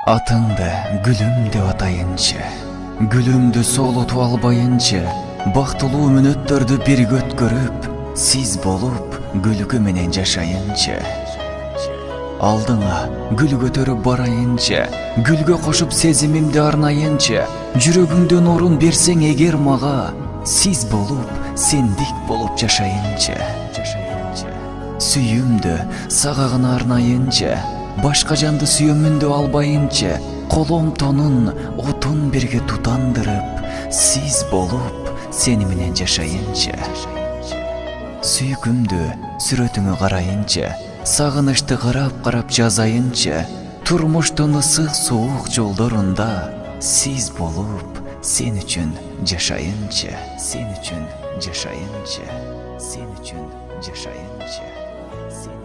Атыңды гүлүм деп атайынчы, гүлүмдү соолотуп албайынчы, бактылуу мүнөттөрдү бирге өткөрүп, сиз болуп күлкү менен жашайынчы. Алдыңа гүл көтөрүп барайынчы, гүлгө кошуп сезимимди арнайынчы, жүрөгүңдөн орун берсең эгер мага, сиз болуп, сендик болуп жашайынчы. Сүйүмдү сага гана арнайынчы, башка жанды сүйөмүндө албайынчы, колом тонун отун бирге тутандырып, сиз болуп сени менен жашайынчы. Сүйкүмдү сүрөтүңө карайынчы, сагынычты карап жазайынчы, турмуштун ысык суук жолдорунда сиз болуп сен үчүн жашайынчы, сен үчүн жашайынчы, сен үчүн жашайынчы.